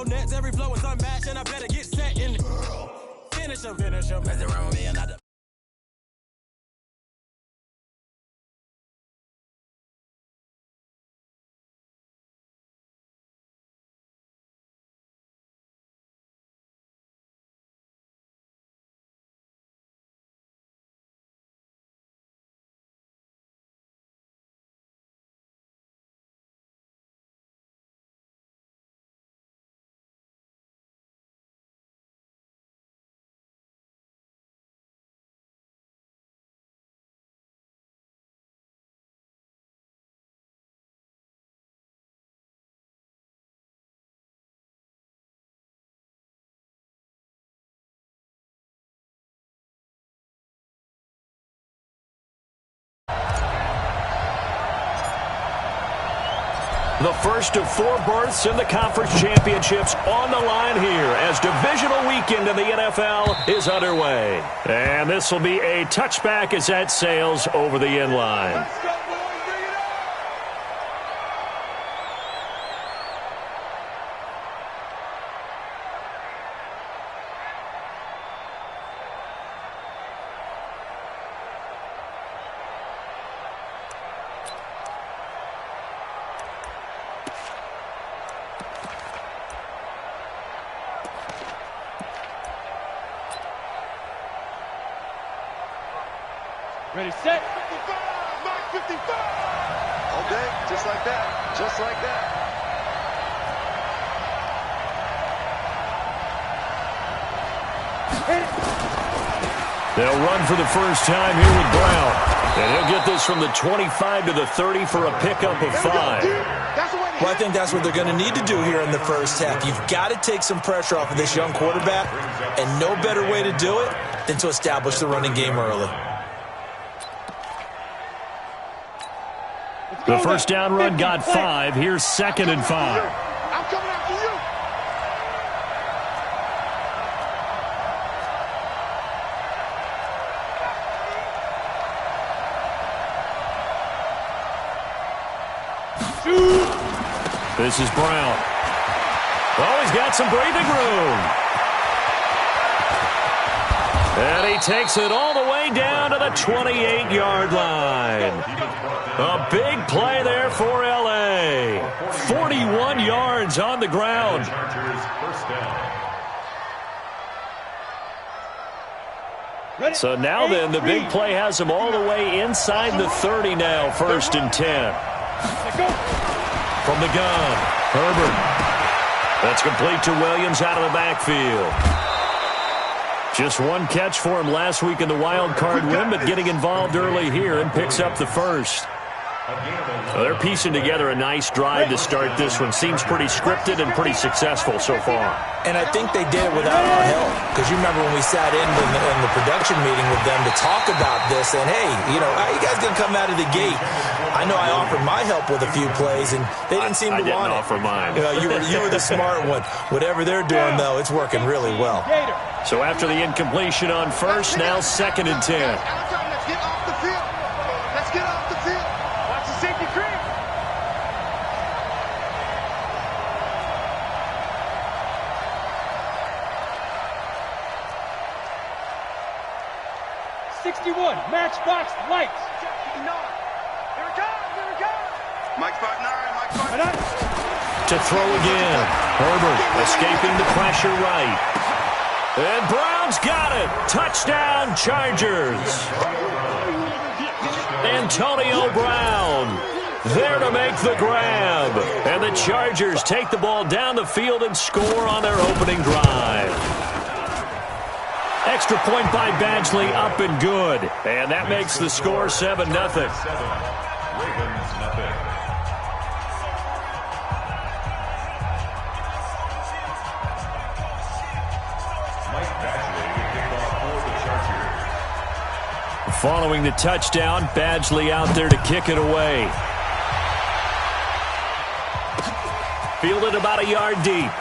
no nets, every flow is unmatched, and I better get set in. Finish him. Mess around with me and I The first of 4 berths in the conference championships on the line here as divisional weekend in the NFL is underway. And this will be a touchback as that sails over the end line. Ready, set. 55, Mike 55. All day, just like that, just like that. They'll run for the first time here with Brown. And he'll get this from the 25 to the 30 for a pickup of 5. Well, I think that's what they're going to need to do here in the first half. You've got to take some pressure off of this young quarterback, and no better way to do it than to establish the running game early. The first down run got 5. Here's 2nd and 5. I'm coming after you. This is Brown. Oh, he's got some breathing room. And he takes it all the way down to the 28-yard line. A big play there for L.A. 41 yards on the ground. So now then, the big play has him all the way inside the 30 now, 1st and 10. From the gun, Herbert. That's complete to Williams out of the backfield. Just one catch for him last week in the wild card win, but getting involved early here and picks up the first. Well, they're piecing together a nice drive to start this one. Seems pretty scripted and pretty successful so far. And I think they did it without our help. Because you remember when we sat in the production meeting with them to talk about this, and hey, you know, how you guys going to come out of the gate? I know I offered my help with a few plays, and they didn't seem to want it. I didn't offer mine. You were the smart one. Whatever they're doing, though, it's working really well. So after the incompletion on first, now 2nd and 10. Let's get off the field. Let's get off the field. Watch the safety cream. Matchbox lights. Here it comes. Mike 5'9", Mike 5'9". To throw again. Herbert escaping the pressure right. And Brown's got it. Touchdown, Chargers. Antonio Brown there to make the grab. And the Chargers take the ball down the field and score on their opening drive. Extra point by Badgley, up and good. And that makes the score 7-0. Ravens, nothing. Mike Badgley to kick off for the Chargers. Following the touchdown, Badgley out there to kick it away. Fielded about a yard deep.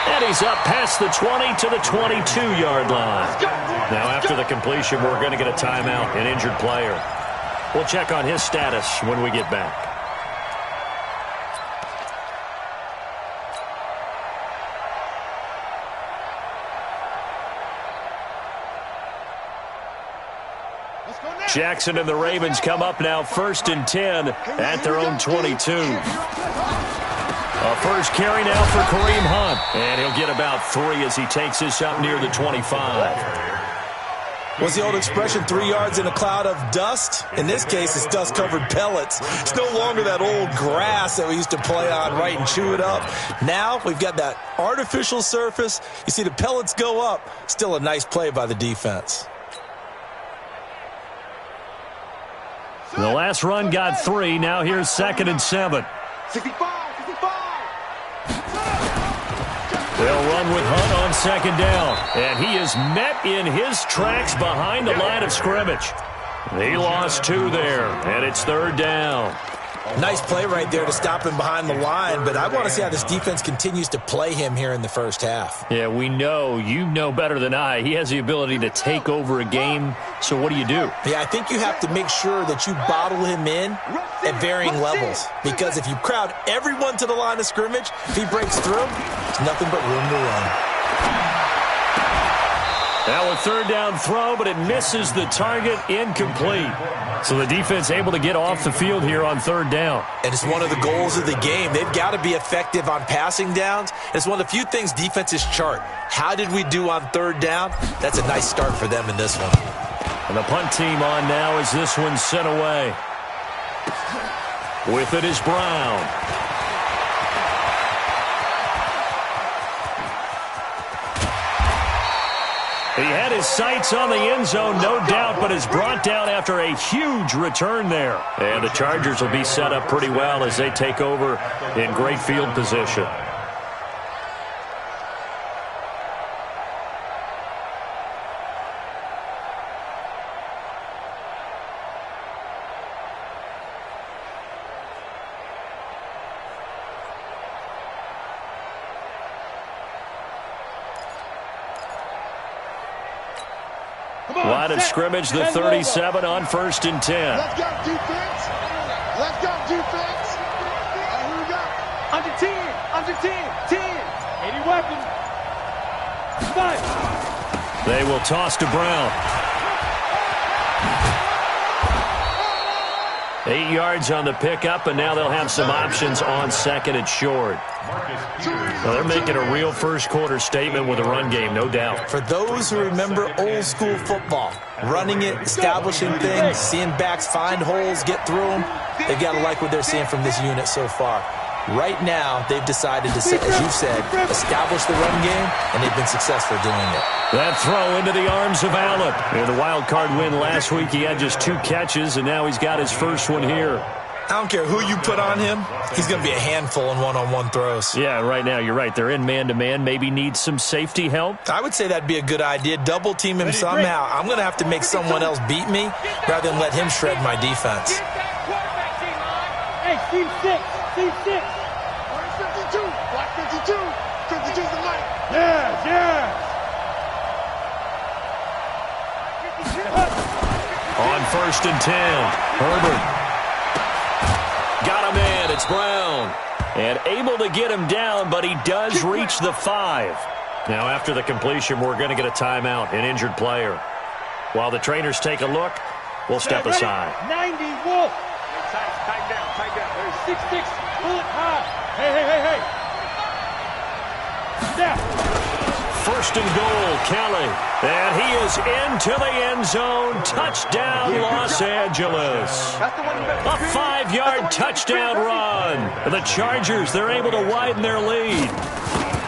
And he's up past the 20 to the 22-yard line. Now, after the completion, we're going to get a timeout, an injured player. We'll check on his status when we get back. Jackson and the Ravens come up now 1st and 10 at their own 22. A first carry now for Kareem Hunt. And he'll get about 3 as he takes this up near the 25. What's the old expression, 3 yards in a cloud of dust? In this case, it's dust-covered pellets. It's no longer that old grass that we used to play on, right, and chew it up. Now we've got that artificial surface. You see the pellets go up. Still a nice play by the defense. The last run got 3. Now here's 2nd and 7. 65. They'll run with Hunt on 2nd down. And he is met in his tracks behind the line of scrimmage. He lost 2 there, and it's 3rd down. Nice play right there to stop him behind the line, but I want to see how this defense continues to play him here in the first half. Yeah, we know. You know better than I. He has the ability to take over a game, so what do you do? Yeah, I think you have to make sure that you bottle him in at varying levels, because if you crowd everyone to the line of scrimmage, if he breaks through, there's nothing but room to run. Now a 3rd down throw, but it misses the target, incomplete. So the defense able to get off the field here on 3rd down. And it's one of the goals of the game. They've got to be effective on passing downs. It's one of the few things defenses chart. How did we do on 3rd down? That's a nice start for them in this one. And the punt team on now as this one's sent away. With it is Brown. He had his sights on the end zone, no doubt, but is brought down after a huge return there. And the Chargers will be set up pretty well as they take over in great field position. Line of scrimmage, the 37 on 1st and 10. Let's go, defense. Let's go, defense. Here we go. Under 10. 10. 80 weapons. 5. They will toss to Brown. 8 yards on the pickup, and now they'll have some options on 2nd and short. Well, they're making a real first-quarter statement with a run game, no doubt. For those who remember old-school football, running it, establishing things, seeing backs find holes, get through them, they've got to like what they're seeing from this unit so far. Right now, they've decided to, as you said, establish the run game, and they've been successful doing it. That throw into the arms of Allen. In the wild card win last week, he had just 2 catches, and now he's got his first one here. I don't care who you put on him, he's going to be a handful in one-on-one throws. Yeah, right now, you're right. They're in man-to-man. Maybe need some safety help. I would say that'd be a good idea. Double team him somehow. I'm going to have to make someone else beat me rather than let him shred my defense. Hey, Steve 6. 52. Black 52. 52's the money. Yeah. On 1st and 10, Herbert. Got him in. It's Brown. And able to get him down, but he does reach the 5. Now, after the completion, we're going to get a timeout, an injured player. While the trainers take a look, we'll step aside. 90, Wolf. Tight down. 6-6, pull it high. Hey. Snap. 1st and goal, Kelly. And he is into the end zone. Touchdown, Los Angeles. A 5-yard touchdown run. The Chargers, they're able to widen their lead.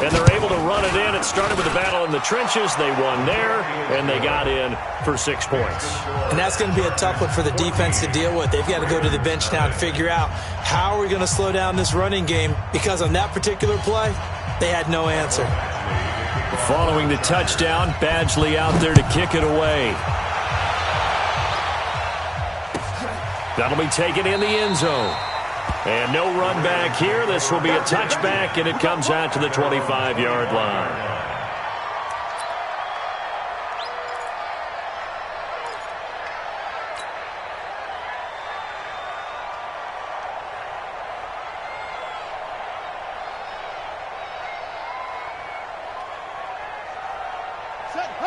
And they're able to run it in. It started with a battle in the trenches. They won there, and they got in for 6 points. And that's going to be a tough one for the defense to deal with. They've got to go to the bench now and figure out how are we going to slow down this running game, because on that particular play, they had no answer. Following the touchdown, Badgley out there to kick it away. That'll be taken in the end zone. And no run back here. This will be a touchback, and it comes out to the 25-yard line.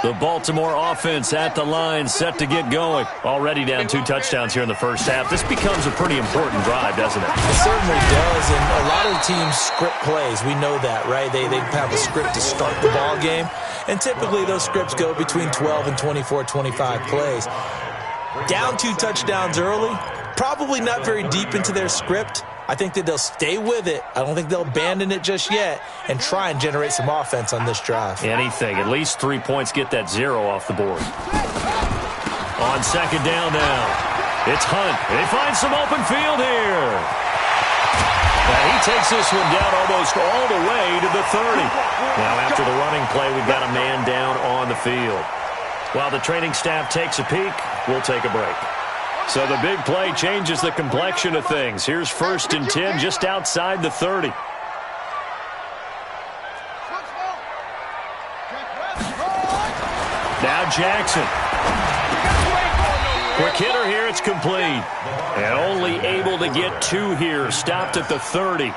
The Baltimore offense at the line, set to get going. Already down 2 touchdowns here in the first half. This becomes a pretty important drive, doesn't it? It certainly does, and a lot of teams script plays. We know that, right? They have a script to start the ball game, and typically those scripts go between 12 and 24, 25 plays. Down 2 touchdowns early, probably not very deep into their script. I think that they'll stay with it. I don't think they'll abandon it just yet and try and generate some offense on this drive. Anything. At least 3 points, get that 0 off the board. On second down now, it's Hunt. They find some open field here. And he takes this one down almost all the way to the 30. Now after the running play, we've got a man down on the field. While the training staff takes a peek, we'll take a break. So the big play changes the complexion of things. Here's 1st and 10 just outside the 30. Now Jackson. Quick hitter here, it's complete. And only able to get 2 here, stopped at the 30.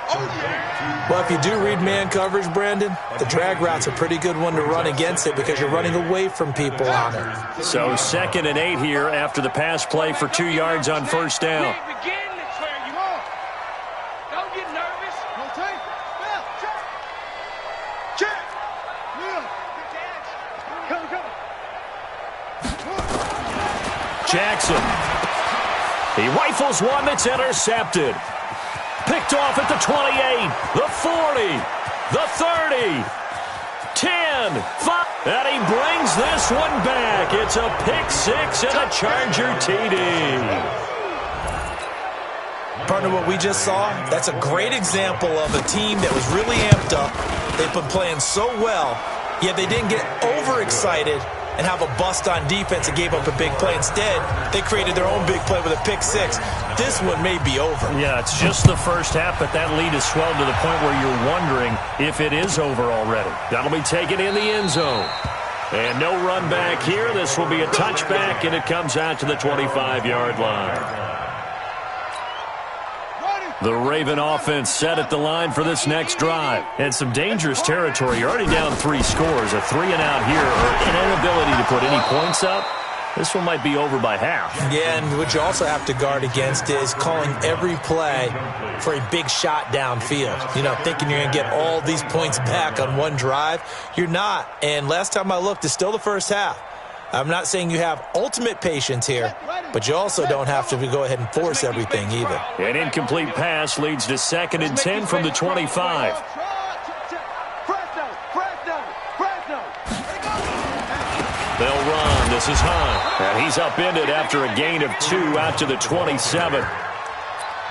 Well, if you do read man coverage, Brandon, the drag route's a pretty good one to run against it because you're running away from people on it. So 2nd and 8 here after the pass play for 2 yards on 1st down. Jackson. He rifles one that's intercepted. Picked off at the 28, the 40, the 30, 10, 5. And he brings this one back. It's a pick 6 and a Charger TD. Partner, what we just saw, that's a great example of a team that was really amped up. They've been playing so well, yet they didn't get overexcited and have a bust on defense and gave up a big play. Instead, they created their own big play with a pick 6. This one may be over. Yeah, it's just the first half, but that lead has swelled to the point where you're wondering if it is over already. That'll be taken in the end zone. And no run back here. This will be a touchback, and it comes out to the 25-yard line. The Raven offense set at the line for this next drive. And some dangerous territory. You're already down 3 scores. A 3-and-out here, or an inability to put any points up. This one might be over by half. Yeah, and what you also have to guard against is calling every play for a big shot downfield. You know, thinking you're going to get all these points back on one drive. You're not. And last time I looked, it's still the first half. I'm not saying you have ultimate patience here, but you also don't have to go ahead and force everything either. An incomplete pass leads to 2nd and 10 from the 25. They'll run. This is Hunt. And he's upended after a gain of 2 out to the 27.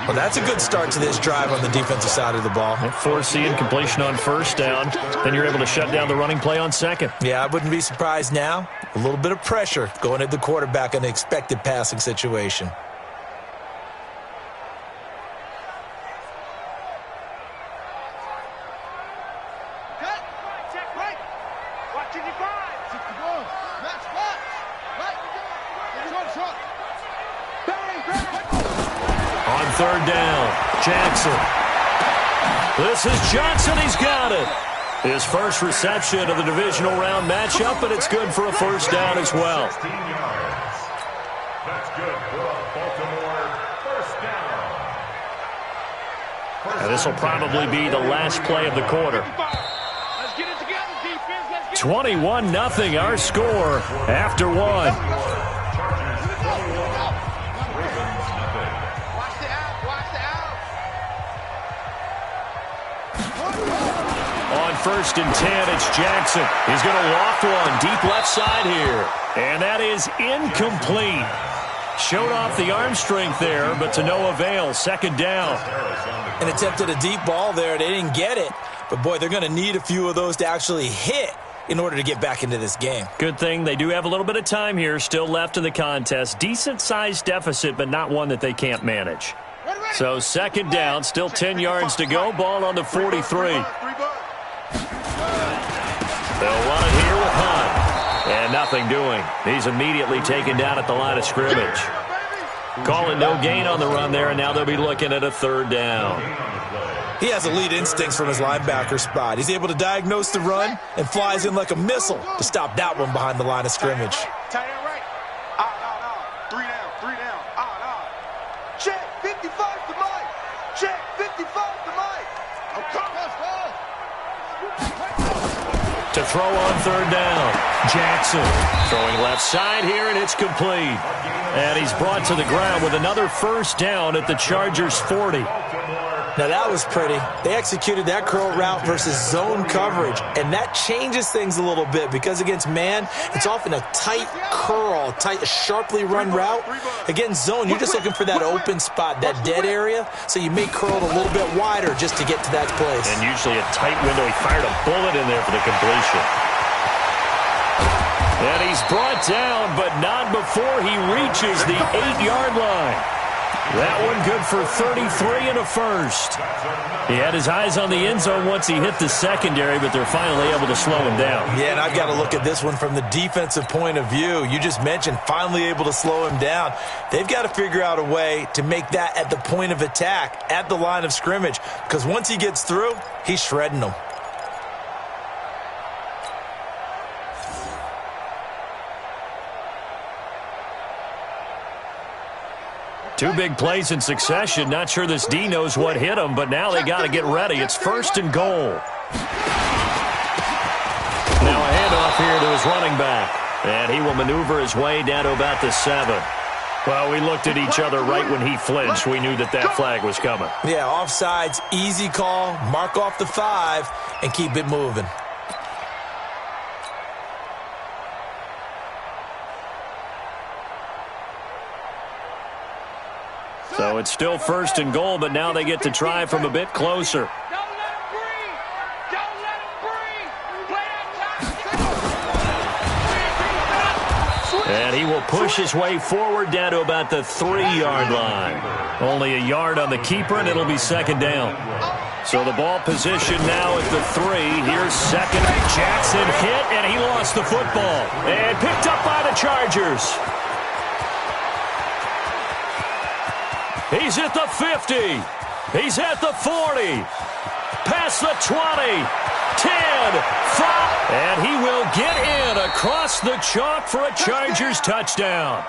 Well, that's a good start to this drive on the defensive side of the ball. Forcing incompletion on 1st down. Then you're able to shut down the running play on 2nd. Yeah, I wouldn't be surprised now. A little bit of pressure going at the quarterback in an expected passing situation. On 3rd down, Jackson. This is Johnson. He's got it. His first reception of the divisional round matchup, but it's good for a 1st down as well. That's good for a Baltimore 1st down. And this will probably be the last play of the quarter. 21-0 our score after 1. On 1st and 10, it's Jackson. He's going to loft one deep left side here. And that is incomplete. Showed off the arm strength there, but to no avail. 2nd down. And attempted a deep ball there. They didn't get it. But, boy, they're going to need a few of those to actually hit in order to get back into this game. Good thing they do have a little bit of time here still left in the contest. Decent-sized deficit, but not one that they can't manage. So 2nd down, still 10 yards to go. Ball on the 43. They'll run it here with Hunt. And nothing doing. He's immediately taken down at the line of scrimmage. Calling no gain on the run there, and now they'll be looking at a 3rd down. He has elite instincts from his linebacker spot. He's able to diagnose the run and flies in like a missile to stop that one behind the line of scrimmage. Tight end right. Three down. Check, 55 to Mike. Check, 55 to Mike. I'm coming. To throw on third down. Jackson throwing left side here, and it's complete. And he's brought to the ground with another first down at the Chargers' 40. Now, that was pretty. They executed that curl route versus zone coverage, and that changes things a little bit because against man, it's often a tight curl, sharply run route. Against zone, you're just looking for that open spot, that dead area, so you may curl it a little bit wider just to get to that place. And usually a tight window. He fired a bullet in there for the completion. And he's brought down, but not before he reaches the 8-yard line. That one good for 33 and a first. He had his eyes on the end zone once he hit the secondary, but they're finally able to slow him down. Yeah, and I've got to look at this one from the defensive point of view. You just mentioned finally able to slow him down. They've got to figure out a way to make that at the point of attack, at the line of scrimmage, because once he gets through, he's shredding them. Two big plays in succession. Not sure this D knows what hit him, but now they got to get ready. It's first and goal. Now a handoff here to his running back. And he will maneuver his way down to about the 7. Well, we looked at each other right when he flinched. We knew that that flag was coming. Yeah, offsides, easy call. Mark off the 5 and keep it moving. So it's still first and goal, but now they get to try from a bit closer. Don't let him breathe. Don't let him breathe. Play that time. And he will push his way forward down to about the 3-yard line. Only a yard on the keeper, and it'll be second down. So the ball position now at the 3. Here's second. Jackson hit, and he lost the football. And picked up by the Chargers. He's at the 50. He's at the 40. Past the 20. 10. 5. And he will get in across the chalk for a Chargers touchdown.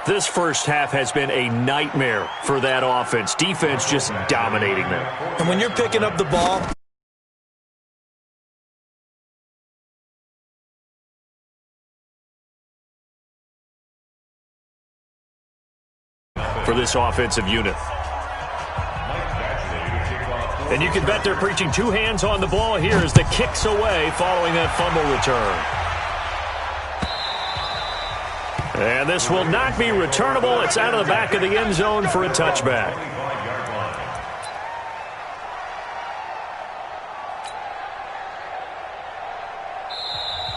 This first half has been a nightmare for that offense. Defense just dominating them. And when you're picking up the ball, for this offensive unit. And you can bet they're preaching 2 hands on the ball here as the kick's away following that fumble return. And this will not be returnable. It's out of the back of the end zone for a touchback.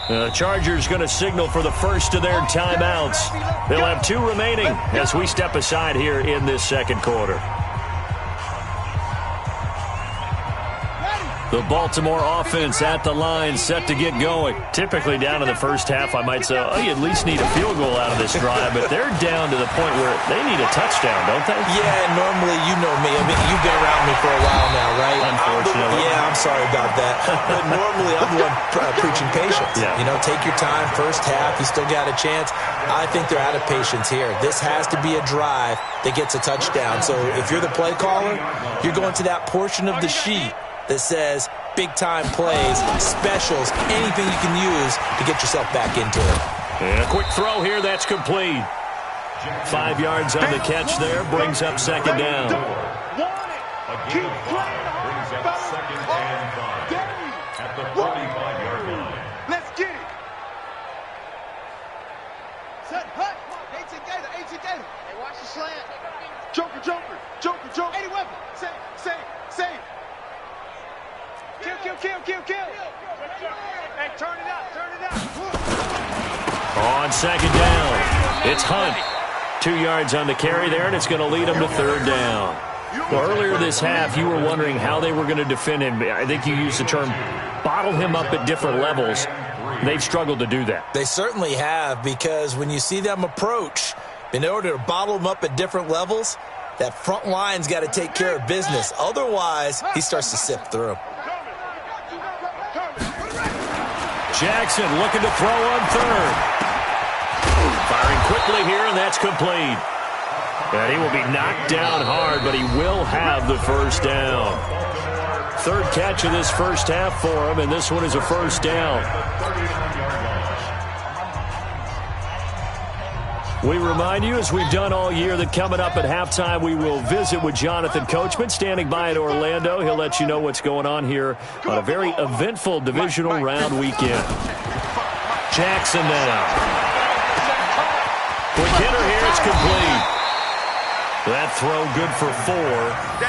The Chargers going to signal for the first of their timeouts. They'll have 2 remaining as we step aside here in this second quarter. The Baltimore offense at the line, set to get going. Typically down in the first half, I might say, oh, you at least need a field goal out of this drive, but they're down to the point where they need a touchdown, don't they? yeah, normally, you know me. I mean, you've been around me for a while now, right? Unfortunately. I'm sorry about that. But normally, I'm the one preaching patience. Yeah. You know, take your time. First half, you still got a chance. I think they're out of patience here. This has to be a drive that gets a touchdown. So if you're the play caller, you're going to that portion of the sheet that says big-time plays, specials, anything you can use to get yourself back into it. And a quick throw here, that's complete. 5 yards on the catch there, brings up second down. Keep playing. Brings up second and 5 at the 45-yard line. Let's get it. Set, hut. A together. Hey, watch the slant. Joker. Any weapon. Save. Kill. Hey, turn it up. On second down, it's Hunt. 2 yards on the carry there, and it's going to lead him to third down. Well, earlier this half, you were wondering how they were going to defend him. I think you used the term bottle him up at different levels. They've struggled to do that. They certainly have, because when you see them approach, in order to bottle them up at different levels, That front line's got to take care of business. Otherwise, he starts to sift through. Jackson looking to throw on third. Firing quickly here, and that's complete. And he will be knocked down hard, but he will have the first down. Third catch of this first half for him, and this one is a first down. We remind you, as we've done all year, that coming up at halftime, we will visit with Jonathan Coachman, standing by in Orlando. He'll let you know what's going on here on a very eventful divisional round weekend. Jackson now. Quick hitter here, it's complete. That throw good for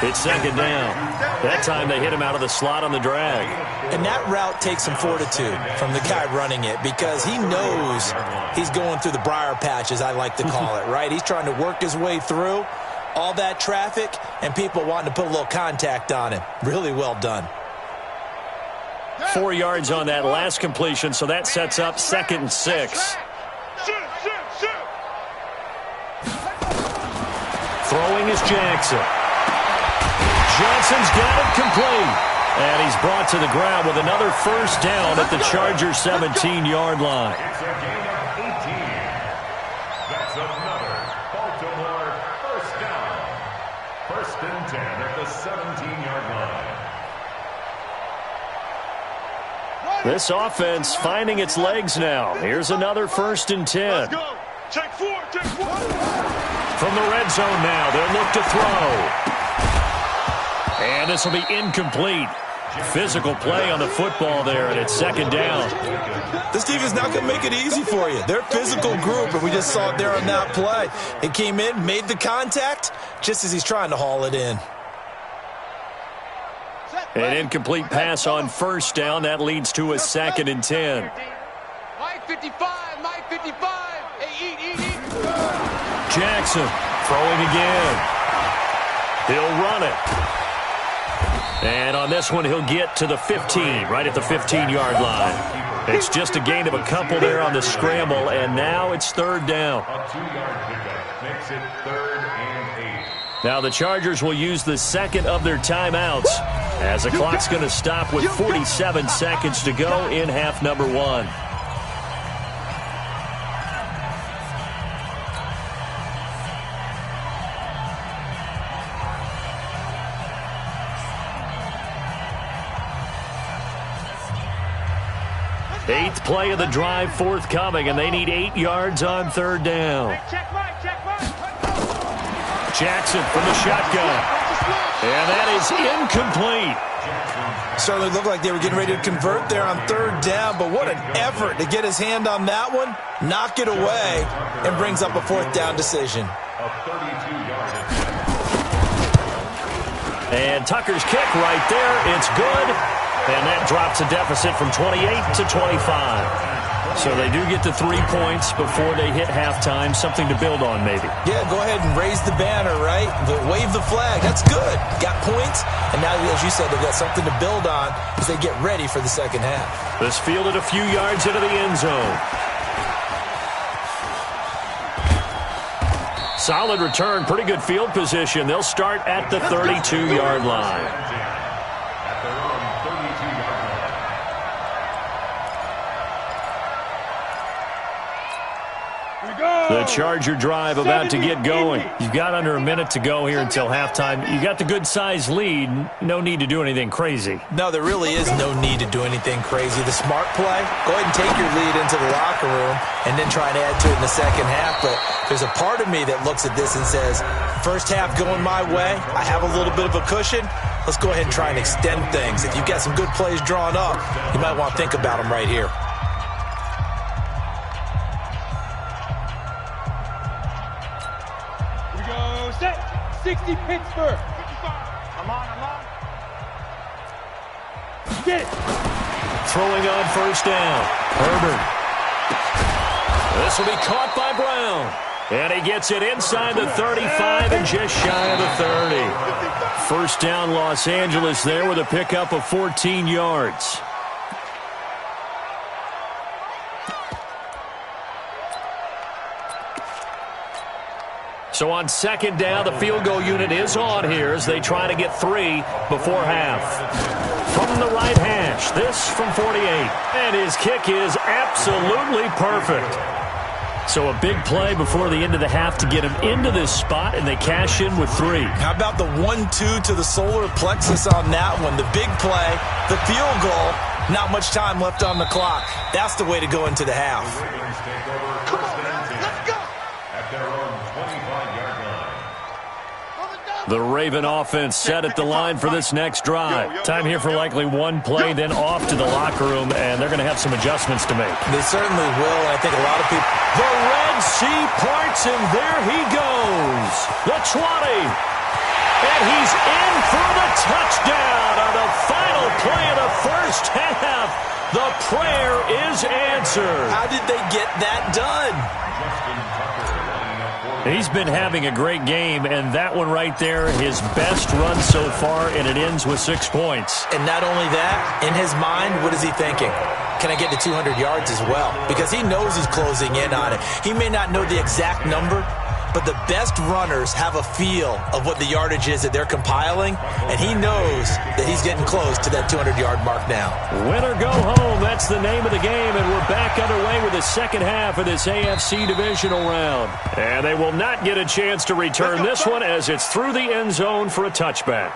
4. It's second down. That time they hit him out of the slot on the drag. And that route takes some fortitude from the guy running it because he knows he's going through the briar patch, as I like to call it, right? He's trying to work his way through all that traffic and people wanting to put a little contact on him. Really well done. 4 yards on that last completion, so that sets up 2nd and 6. Throwing is Jackson. Johnson's got it complete. And he's brought to the ground with another first down at the Chargers' 17-yard line. It's a gain of 18. That's another Baltimore first down. 1st and 10 at the 17-yard line. This offense finding its legs now. Here's another 1st and 10. Let's go. Check 4, check 4. From the red zone now, they'll look to throw. And this will be incomplete. Physical play on the football there, and it's 2nd down. This defense not going to make it easy for you. They're a physical group, and we just saw it there on that play. It came in, made the contact, just as he's trying to haul it in. An incomplete pass on 1st down. That leads to a 2nd and 10. Mike 55, Mike 55. Hey, eat. Jackson throwing again. He'll run it. And on this one, he'll get to the 15, right at the 15-yard line. It's just a gain of a couple there on the scramble, and now it's 3rd down. A 2-yard pickup makes it 3rd and 8. Now the Chargers will use the 2nd of their timeouts as the clock's going to stop with 47 seconds to go in half number 1. Eighth play of the drive forthcoming, and they need 8 yards on 3rd down. Jackson from the shotgun. And that is incomplete. Certainly looked like they were getting ready to convert there on 3rd down, but what an effort to get his hand on that one, knock it away, and brings up a 4th down decision. A 32-yard. And Tucker's kick right there. It's good. And that drops a deficit from 28 to 25. So they do get the 3 points before they hit halftime. Something to build on, maybe. Yeah, go ahead and raise the banner, right? Wave the flag. That's good. Got points. And now, as you said, they've got something to build on as they get ready for the second half. This fielded a few yards into the end zone. Solid return. Pretty good field position. They'll start at the 32-yard line. The Charger drive about to get going. You've got under a minute to go here until halftime. You got the good-sized lead. No need to do anything crazy. No, there really is no need to do anything crazy. The smart play, go ahead and take your lead into the locker room and then try and add to it in the second half. But there's a part of me that looks at this and says, first half going my way, I have a little bit of a cushion. Let's go ahead and try and extend things. If you've got some good plays drawn up, you might want to think about them right here. Here we go, set. 60 Pittsburgh. I'm on. Get it. Throwing on first down. Herbert. This will be caught by Brown. And he gets it inside the 35 and just shy of the 30. First down, Los Angeles there with a pickup of 14 yards. So on second down, the field goal unit is on here as they try to get 3 before half. From the right hash, this from 48. And his kick is absolutely perfect. So a big play before the end of the half to get him into this spot, and they cash in with 3. How about the 1-2 to the solar plexus on that one? The big play, the field goal, not much time left on the clock. That's the way to go into the half. Come on, man. Let's go. At their own 25-yard line. The Raven offense set at the line for this next drive. Time here for likely one play, then off to the locker room, and they're going to have some adjustments to make. They certainly will. I think a lot of people... The Red Sea parts, and there he goes. The 20. And he's in for the touchdown on the final play of the first half. The prayer is answered. How did they get that done? He's been having a great game, and that one right there, his best run so far, and it ends with 6 points. And not only that, in his mind, what is he thinking? Can I get to 200 yards as well? Because he knows he's closing in on it. He may not know the exact number, but the best runners have a feel of what the yardage is that they're compiling, and he knows that he's getting close to that 200-yard mark now. Win or go home, that's the name of the game, and we're back underway with the second half of this AFC divisional round. And they will not get a chance to return this one as it's through the end zone for a touchback.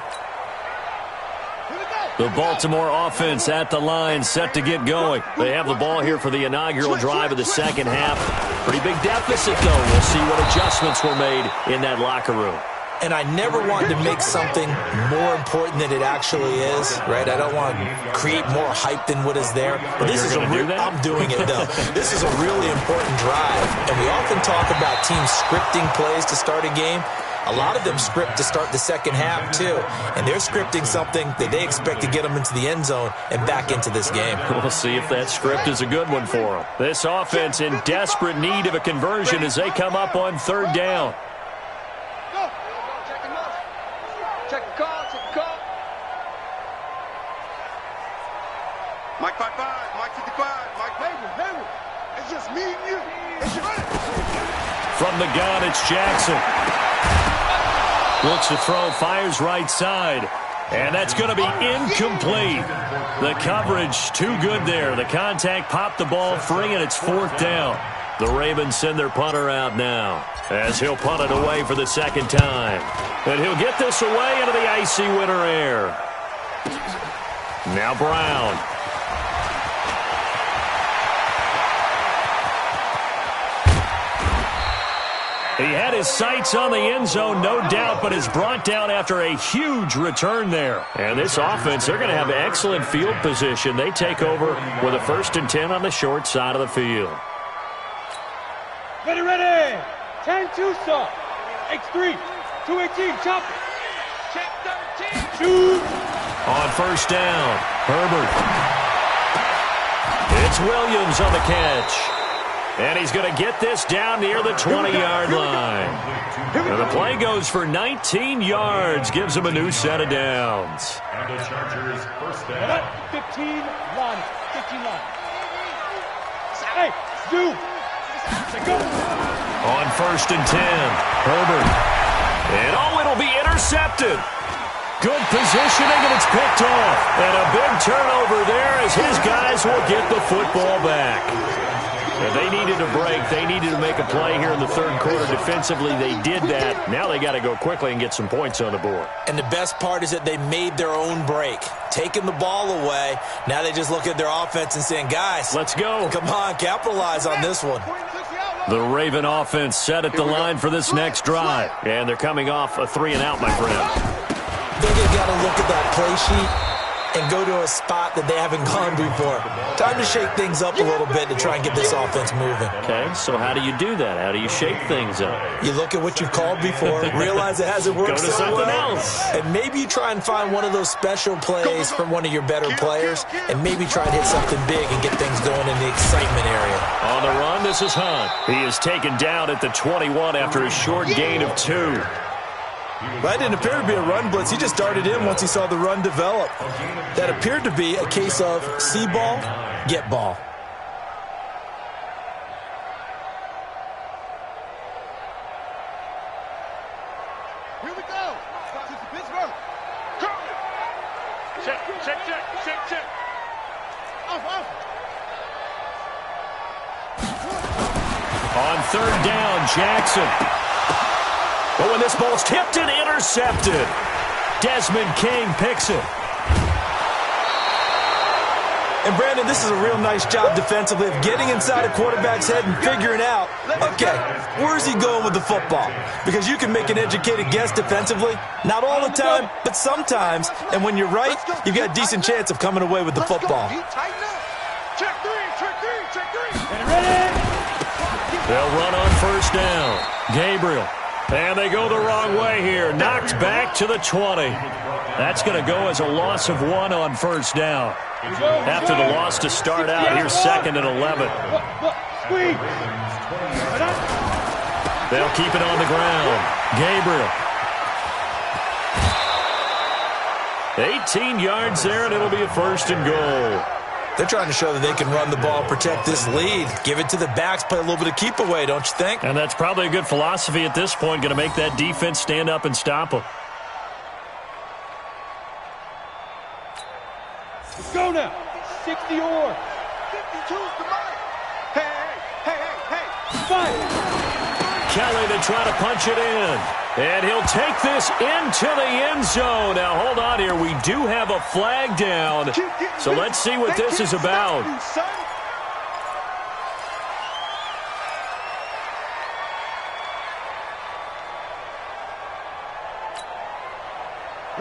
The Baltimore offense at the line, set to get going. They have the ball here for the inaugural drive of the second half. Pretty big deficit, though. We'll see what adjustments were made in that locker room. And I never wanted to make something more important than it actually is, right? I don't want to create more hype than what is there. But this is I'm doing it, though. This is a really important drive. And we often talk about teams scripting plays to start a game. A lot of them script to start the second half, too. And they're scripting something that they expect to get them into the end zone and back into this game. We'll see if that script is a good one for them. This offense in desperate need of a conversion as they come up on third down. Go. Check him out. Check the call. Check the call. Mike 55. Mike 55. Mike Hayward. It's just me and you. It's your From the gun, it's Jackson. Looks to throw, fires right side. And that's going to be incomplete. The coverage too good there. The contact popped the ball free, and it's fourth down. The Ravens send their punter out now as he'll punt it away for the second time. And he'll get this away into the icy winter air. Now Brown. He had his sights on the end zone, no doubt, but is brought down after a huge return there. And this offense, they're going to have excellent field position. They take over with a 1st and 10 on the short side of the field. Ready. 10-2 stop. X3. 218. Chop it. Check 13. Shoot. On first down, Herbert. It's Williams on the catch. And he's going to get this down near the 20-yard line. And the play goes for 19 yards, gives him a new set of downs. And the Chargers first down. 15 line. 15 line. Hey, do. Go. On 1st and 10, Herbert. And it'll be intercepted. Good positioning, and it's picked off. And a big turnover there as his guys will get the football back. And they needed a break. They needed to make a play here in the third quarter. Defensively, they did that. Now they got to go quickly and get some points on the board. And the best part is that they made their own break. Taking the ball away. Now they just look at their offense and saying, guys, let's go. Come on, capitalize on this one. The Raven offense set at the line for this next drive. And they're coming off a 3-and-out, my friend. They've got to look at that play sheet and go to a spot that they haven't gone before. Time to shake things up a little bit to try and get this offense moving. Okay, so how do you do that? How do you shake things up? You look at what you've called before, realize it hasn't worked so something well, else. And maybe you try and find one of those special plays from one of your better players, and maybe try and hit something big and get things going in the excitement area. On the run, this is Hunt. He is taken down at the 21 after a short gain of 2. That didn't appear to be a run blitz. He just darted in once he saw the run develop. That appeared to be a case of see ball, get ball. Check. Off. On third down, Jackson. But when this ball's tipped and intercepted, Desmond King picks it. And, Brandon, this is a real nice job defensively of getting inside a quarterback's head and figuring out, okay, where's he going with the football? Because you can make an educated guess defensively. Not all the time, but sometimes. And when you're right, you've got a decent chance of coming away with the football. Check three. They'll run on first down. Gabriel. And they go the wrong way here. Knocked back to the 20. That's going to go as a loss of 1 on first down. After the loss to start out, here's 2nd and 11. They'll keep it on the ground. Gabriel. 18 yards there, and it'll be a 1st and goal. They're trying to show that they can run the ball, protect this lead. Give it to the backs, play a little bit of keep away, don't you think? And that's probably a good philosophy at this point, going to make that defense stand up and stop them. Let's go now. 60 or 52's the mic. Hey. Five. Kelly to try to punch it in. And he'll take this into the end zone. Now, hold on here. We do have a flag down. So let's see what this is about.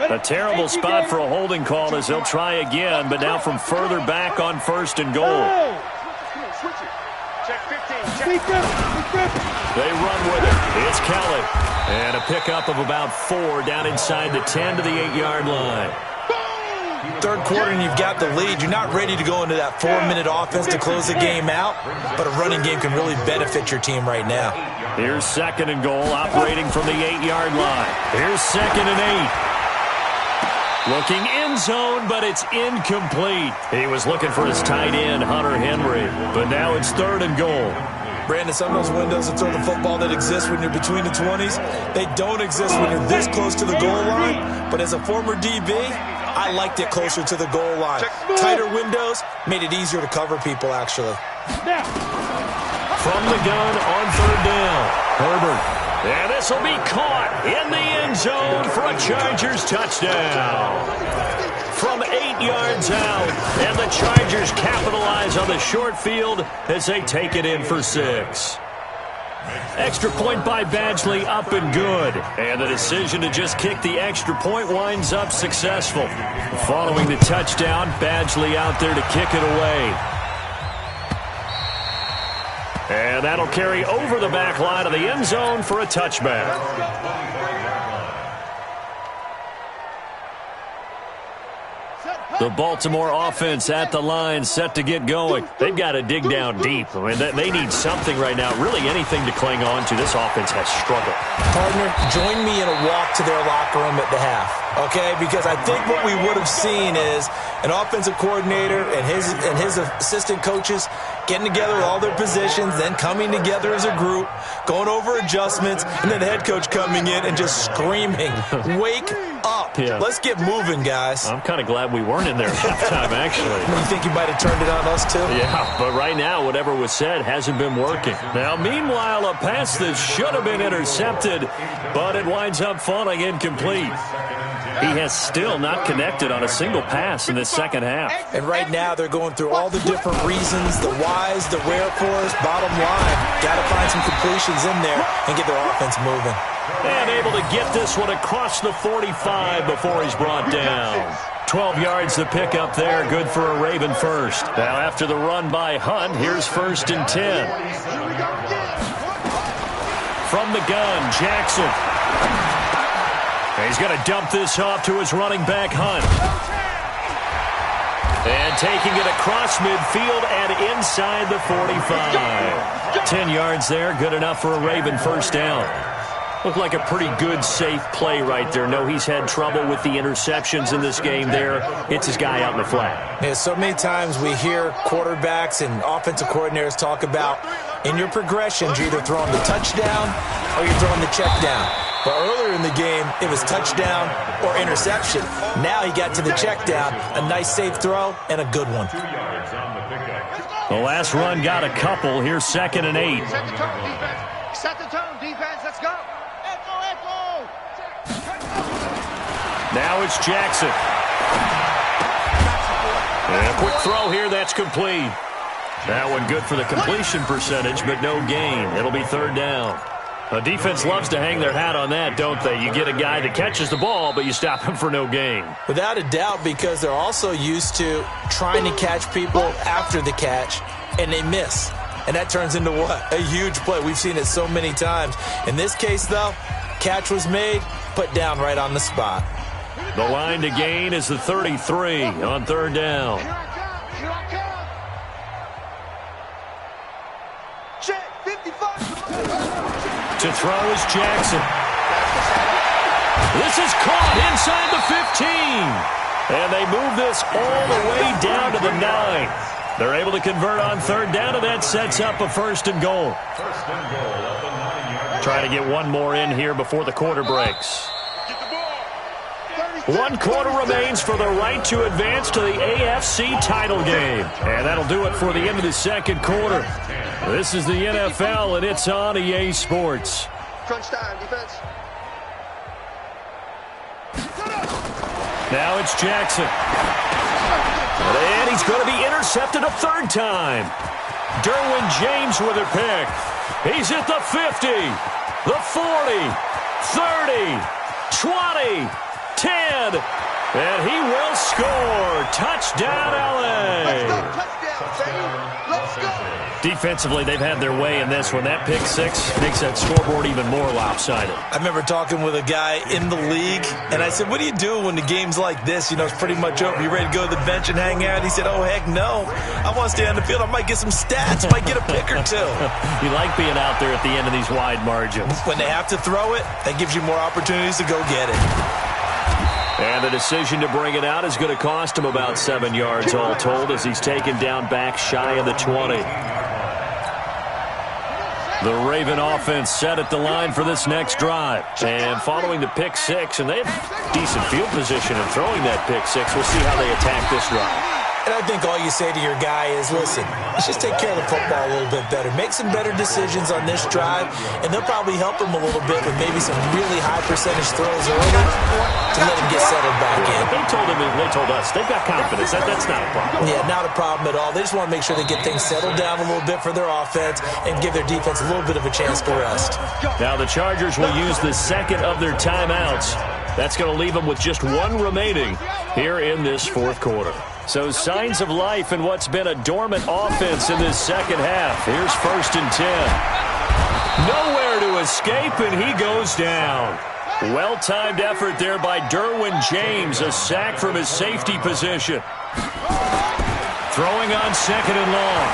A terrible spot for a holding call as they'll try again, but now from further back on 1st and goal. Check 15. They run with it. It's Kelly. And a pickup of about 4 down inside the 10 to the 8-yard line. Third quarter and you've got the lead. You're not ready to go into that 4-minute offense to close the game out, but a running game can really benefit your team right now. Here's 2nd and goal, operating from the 8-yard line. Here's 2nd and 8. Looking end zone, but it's incomplete. He was looking for his tight end, Hunter Henry, but now it's 3rd and goal. Brandon, some of those windows that throw the football that exist when you're between the 20s, they don't exist when you're this close to the goal line. But as a former DB, I liked it closer to the goal line. Tighter windows made it easier to cover people, actually. From the gun on 3rd down, Herbert. And this will be caught in the end zone for a Chargers touchdown. From 8 yards out, and the Chargers capitalize on the short field as they take it in for 6. Extra point by Badgley, up and good. And the decision to just kick the extra point winds up successful. Following the touchdown, Badgley out there to kick it away. And that'll carry over the back line of the end zone for a touchback. The Baltimore offense at the line, set to get going. They've got to dig down deep. I mean, they need something right now, really anything to cling on to. This offense has struggled. Partner, join me in a walk to their locker room at the half, okay? Because I think what we would have seen is an offensive coordinator and his assistant coaches getting together with all their positions, then coming together as a group, going over adjustments, and then the head coach coming in and just screaming, wake up. Yeah. Let's get moving, guys. I'm kind of glad we weren't in there at halftime, actually. You think you might have turned it on us, too? Yeah, but right now, whatever was said hasn't been working. Now, meanwhile, a pass that should have been intercepted, but it winds up falling incomplete. He has still not connected on a single pass in this second half. And right now, they're going through all the different reasons, the whys, the wherefores. Bottom line, got to find some completions in there and get their offense moving. And able to get this one across the 45 before he's brought down. 12 yards to pick up there, good for a Raven first. Now after the run by Hunt, here's 1st and 10. From the gun, Jackson. And he's going to dump this off to his running back, Hunt. And taking it across midfield and inside the 45. 10 yards there, good enough for a Raven first down. Looked like a pretty good, safe play right there. No, he's had trouble with the interceptions in this game there. It's his guy out in the flat. Yeah, so many times we hear quarterbacks and offensive coordinators talk about in your progressions, you're either throwing the touchdown or you're throwing the check down. But earlier in the game, it was touchdown or interception. Now he got to the check down, a nice safe throw, and a good one. 2 yards on the pickup. The last run got a couple. Here's 2nd and 8. Set the tone, defense. Set the tone, defense. Let's go. Echo, echo. Now it's Jackson. And a quick throw here, that's complete. That one good for the completion percentage, but no gain. It'll be 3rd down. The defense loves to hang their hat on that, don't they? You get a guy that catches the ball, but you stop him for no gain. Without a doubt, because they're also used to trying to catch people after the catch, and they miss. And that turns into what? A huge play. We've seen it so many times. In this case, though, catch was made, put down right on the spot. The line to gain is the 33 on 3rd down. Here I come. Check, 55. To throw is Jackson. This is caught inside the 15. And they move this all the way down to the 9. They're able to convert on 3rd down, and that sets up a 1st and goal. 1st and goal at the 9-yard. Trying to get one more in here before the quarter breaks. Get the ball. 1 quarter remains for the right to advance to the AFC title game. And that'll do it for the end of the 2nd quarter. This is the NFL, and it's on EA Sports. Crunch time, defense. Now it's Jackson. And he's going to be intercepted a 3rd time. Derwin James with a pick. He's at the 50, the 40, 30, 20, 10, and he will score. Touchdown, LA. Let's go, touchdown, baby. Let's go. Defensively, they've had their way in this one. That pick 6 makes that scoreboard even more lopsided. I remember talking with a guy in the league, and I said, what do you do when the game's like this? You know, it's pretty much over. You ready to go to the bench and hang out? He said, oh, heck no. I want to stay on the field. I might get some stats. Might get a pick or two. You like being out there at the end of these wide margins. When they have to throw it, that gives you more opportunities to go get it. And the decision to bring it out is going to cost him about 7 yards all told as he's taken down back shy of the 20. The Raven offense set at the line for this next drive. And following the pick 6, and they have decent field position in throwing that pick 6. We'll see how they attack this drive. And I think all you say to your guy is, listen, let's just take care of the football a little bit better. Make some better decisions on this drive, and they'll probably help him a little bit with maybe some really high percentage throws early to let him get settled back in. They told us, they've got confidence. That's not a problem. Yeah, not a problem at all. They just want to make sure they get things settled down a little bit for their offense and give their defense a little bit of a chance to rest. Now the Chargers will use the 2nd of their timeouts. That's going to leave them with just 1 remaining here in this 4th quarter. So signs of life in what's been a dormant offense in this 2nd half. Here's 1st and 10. Nowhere to escape, and he goes down. Well-timed effort there by Derwin James. A sack from his safety position. Throwing on 2nd and long.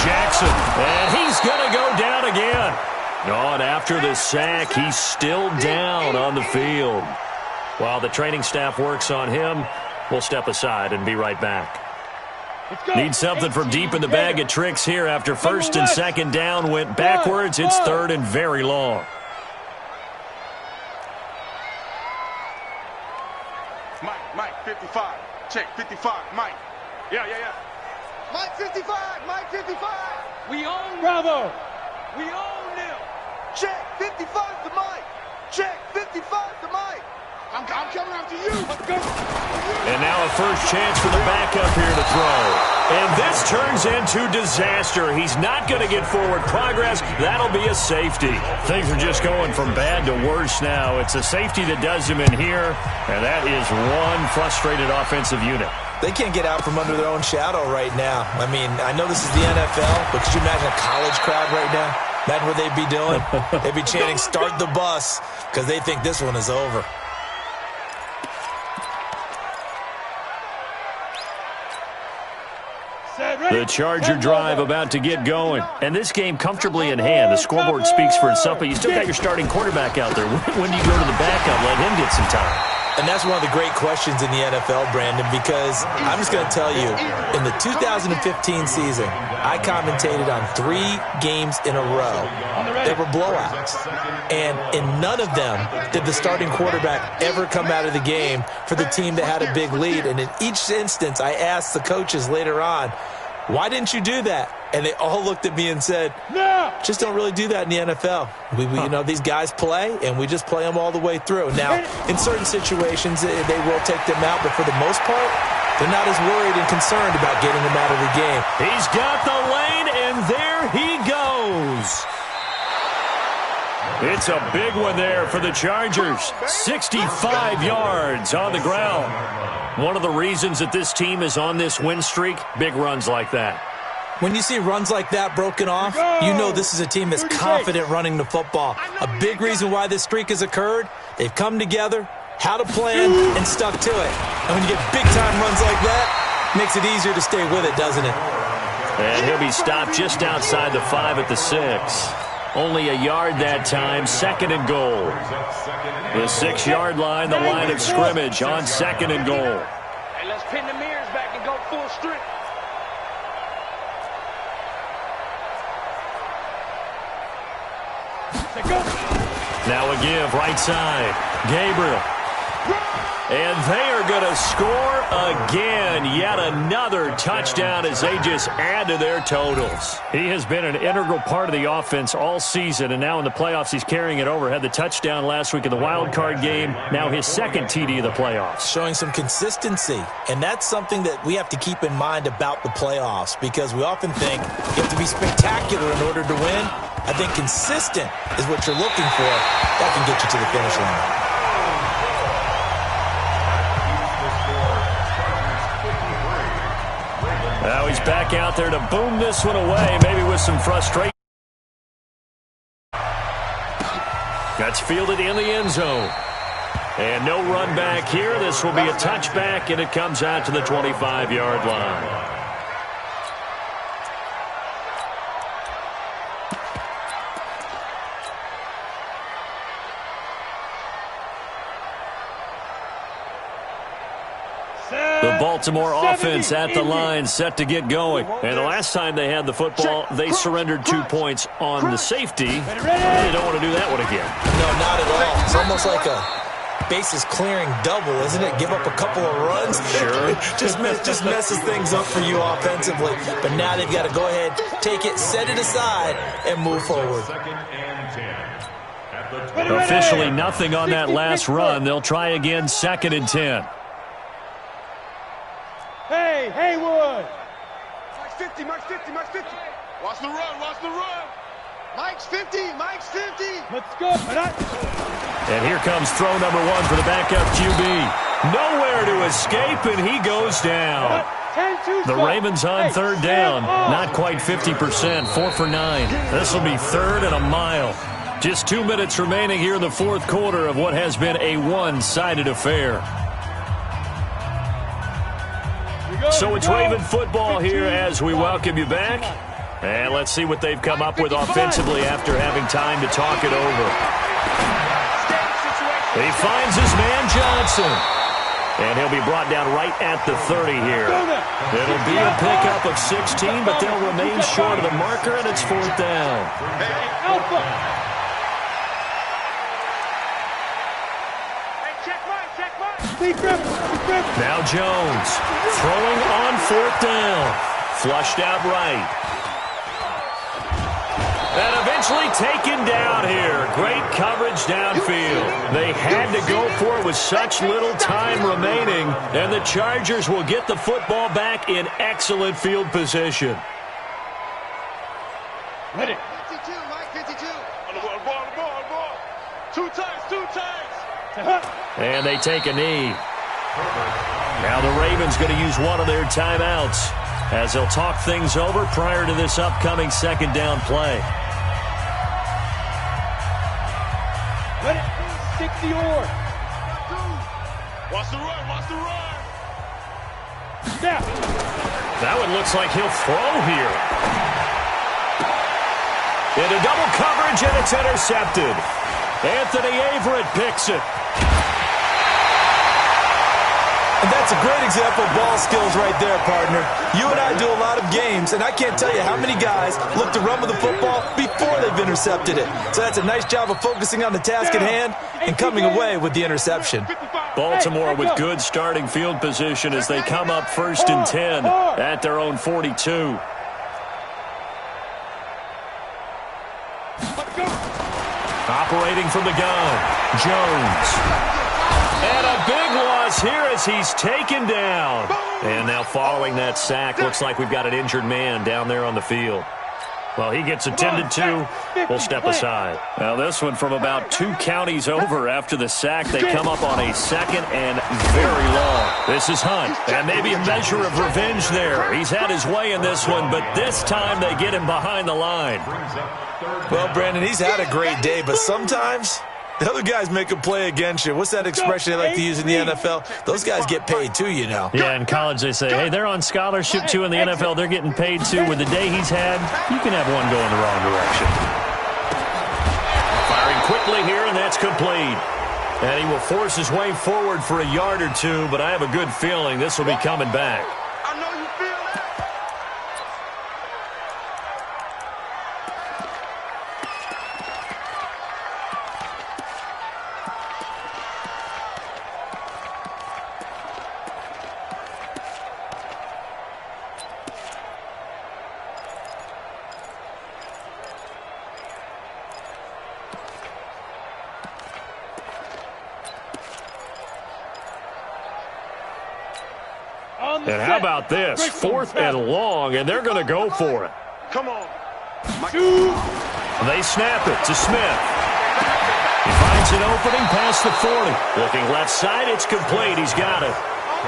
Jackson, and he's going to go down again. Oh, and after the sack, he's still down on the field. While the training staff works on him, we'll step aside and be right back. Need something from deep in the bag of tricks here after 1st and 2nd down went backwards. It's 3rd and very long. Mike, 55. Check, 55. Mike. Yeah. Mike, 55. Mike, 55. We own Bravo. We own them. Check, 55 to Mike. Check, 55 to Mike. I'm coming after you. Let's go. And now a first chance for the backup here to throw. And this turns into disaster. He's not going to get forward progress. That'll be a safety. Things are just going from bad to worse now. It's a safety that does him in here, and that is one frustrated offensive unit. They can't get out from under their own shadow right now. I mean, I know this is the NFL, but could you imagine a college crowd right now? Imagine what they'd be doing. They'd be chanting, start the bus, because they think this one is over. The Charger drive about to get going. And this game comfortably in hand. The scoreboard speaks for itself, but you still got your starting quarterback out there. When do you go to the backup? Let him get some time. And that's one of the great questions in the NFL, Brandon, because I'm just going to tell you, in the 2015 season, I commentated on 3 games in a row that were blowouts. And in none of them did the starting quarterback ever come out of the game for the team that had a big lead. And in each instance, I asked the coaches later on, why didn't you do that? And they all looked at me and said, no, just don't really do that in the NFL. You know, these guys play, and we just play them all the way through. Now, in certain situations, they will take them out, but for the most part, they're not as worried and concerned about getting them out of the game. He's got the lane, and there he goes. It's a big one there for the Chargers. 65 yards on the ground. One of the reasons that this team is on this win streak, big runs like that. When you see runs like that broken off, you know this is a team that's confident running the football. A big reason why this streak has occurred, they've come together, had a plan, and stuck to it. And when you get big-time runs like that, it makes it easier to stay with it, doesn't it? And he'll be stopped just outside the 5 at the 6. Only a yard that time, 2nd and goal. The 6-yard line, the line of scrimmage on 2nd and goal. Hey, let's pin the mirrors back and go full strength. Now a give, right side. Gabriel. And they are going to score again. Yet another touchdown as they just add to their totals. He has been an integral part of the offense all season, and now in the playoffs he's carrying it over. Had the touchdown last week in the wild card game. Now his 2nd TD of the playoffs. Showing some consistency, and that's something that we have to keep in mind about the playoffs, because we often think you have to be spectacular in order to win. I think consistent is what you're looking for. That can get you to the finish line. Now he's back out there to boom this one away, maybe with some frustration. That's fielded in the end zone. And no run back here. This will be a touchback, and it comes out to the 25-yard line. The Baltimore offense at the line, set to get going. And the last time they had the football, they surrendered 2 points on the safety. They don't want to do that one again. No, not at all. It's almost like a bases clearing double, isn't it? Give up a couple of runs. Sure. just messes things up for you offensively. But now they've got to go ahead, take it, set it aside, and move forward. Officially nothing on that last run. They'll try again, 2nd and 10. Hey, Haywood! Mike's 50, Mike's 50, Mike's 50. Watch the run, watch the run. Mike's 50, Mike's 50. Let's go. And here comes throw number 1 for the backup QB. Nowhere to escape, and he goes down. The Ravens on 3rd down. Not quite 50%, 4 for 9. This will be 3rd and a mile. Just 2 minutes remaining here in the 4th quarter of what has been a one-sided affair. So it's Raven football here as we welcome you back. And let's see what they've come up with offensively after having time to talk it over. He finds his man Johnson. And he'll be brought down right at the 30 here. It'll be a pickup of 16, but they'll remain short of the marker, and it's 4th down. Now Jones throwing on 4th down. Flushed out right. And eventually taken down here. Great coverage downfield. They had to go for it with such little time remaining. And the Chargers will get the football back in excellent field position. Ready. 52, Mike, 52. On the ball. 2 times. And they take a knee. Now the Ravens going to use one of their timeouts as they'll talk things over prior to this upcoming 2nd down play. Ready. 60-yard. Watch the run. Snap. That one looks like he'll throw here. Into double coverage, and it's intercepted. Anthony Averett picks it. That's a great example of ball skills right there, partner. You and I do a lot of games, and I can't tell you how many guys look to run with the football before they've intercepted it. So that's a nice job of focusing on the task at hand and coming away with the interception. Baltimore with good starting field position as they come up 1st and 10 at their own 42. Operating from the gun, Jones. And a big loss here as he's taken down. And now following that sack, looks like we've got an injured man down there on the field. Well, he gets attended to. We'll step aside. Now this one from about 2 counties over after the sack. They come up on a 2nd and very long. This is Hunt. And maybe a measure of revenge there. He's had his way in this one, but this time they get him behind the line. Well, Brandon, he's had a great day, but sometimes the other guys make a play against you. What's that expression they like to use in the NFL? Those guys get paid too, you know. Yeah, in college they say, hey, they're on scholarship too. In the NFL, they're getting paid too. With the day he's had, you can have one go in the wrong direction. Firing quickly here, and that's complete. And he will force his way forward for a yard or two, but I have a good feeling this will be coming back. I know you feel that. And how about this? 4th and long, and they're going to go for it. Come on. They snap it to Smith. He finds an opening past the 40. Looking left side, it's complete. He's got it.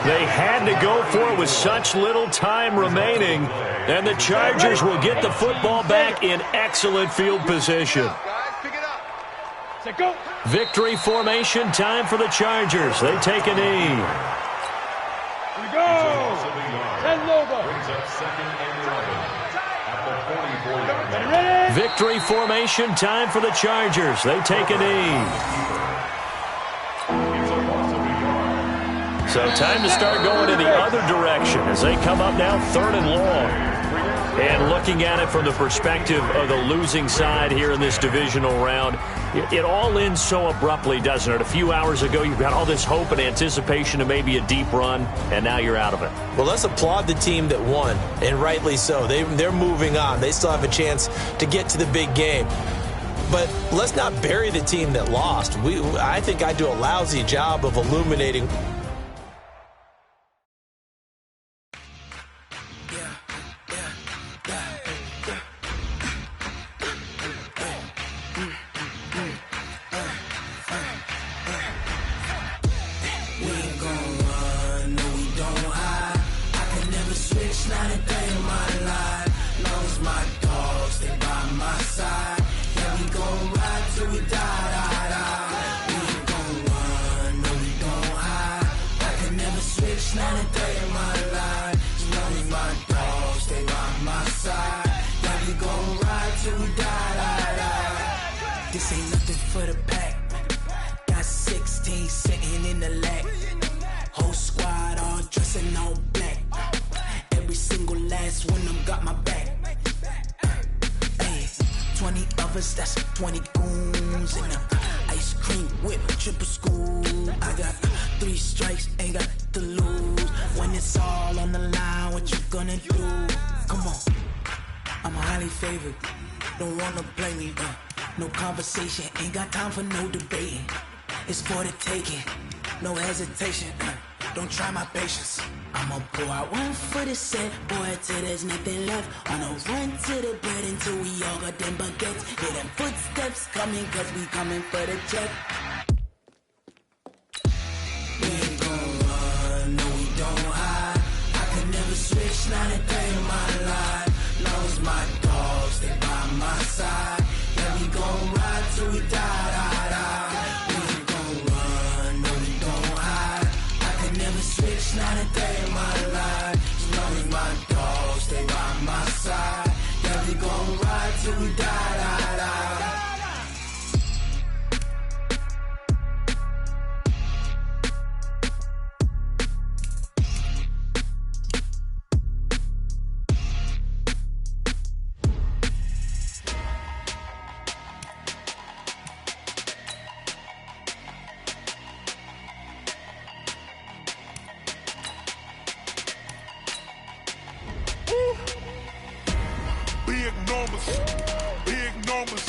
They had to go for it with such little time remaining, and the Chargers will get the football back in excellent field position. Victory formation time for the Chargers. They take a knee. We go. 10 over. Victory formation time for the Chargers. They take a knee. So time to start going in the other direction as they come up now 3rd and long. And looking at it from the perspective of the losing side here in this divisional round, it all ends so abruptly, doesn't it? A few hours ago, you've got all this hope and anticipation of maybe a deep run, and now you're out of it. Well, let's applaud the team that won, and rightly so. They're moving on. They still have a chance to get to the big game. But let's not bury the team that lost. I think I do a lousy job of illuminating. This ain't nothing for the pack. Got 16 sitting in the lap. Whole squad all dressing all black. Every single last one of them got my back. Hey, 20 of us, that's 20 goons in a ice cream whip, triple school. I got 3 strikes, ain't got to lose. When it's all on the line, what you gonna do? Come on, I'm highly favored. Don't wanna play me, no conversation, ain't got time for no debating. It's for the taking, no hesitation, don't try my patience. I'ma pull out one for the set, boy, till there's nothing left. On a run to the bread until we all got them baguettes. Hear them footsteps coming, cause we coming for the check. We ain't gon' run, no we don't hide. I can never switch, not a day in my life. Long as my dogs, they by my side. Yeah, we gon' ride till we die, die, die. We ain't gon' run, no we don't hide. I can never switch, not a day in my life. As long as my dogs, stay by my side. Yeah, we gon' ride till we die, die, die. numbers, big numbers.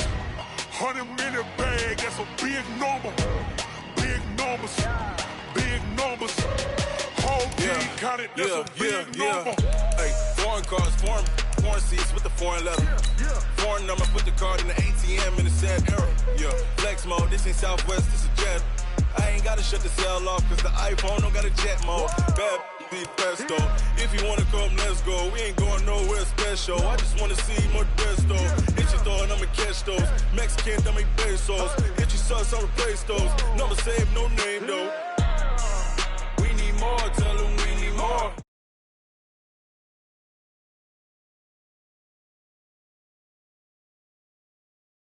100 in the bag, that's a big number. Big numbers, big numbers. Whole team counted, that's a big number. Hey, foreign cars, foreign seats with the foreign leather. Foreign number, put the card in the ATM in the sad era. Yeah, flex mode, this ain't Southwest, this is jet. I ain't gotta shut the cell off, cause the iPhone don't got a jet mode. Bad be presto. If you wanna come, let's go. We ain't going nowhere special. I just wanna see more Presto. Hit your thought, I'ma catch those. Mexican, dummy pesos. Hit your sus, I'll replace those. Number saved, no name though. We need more, tell them we need more.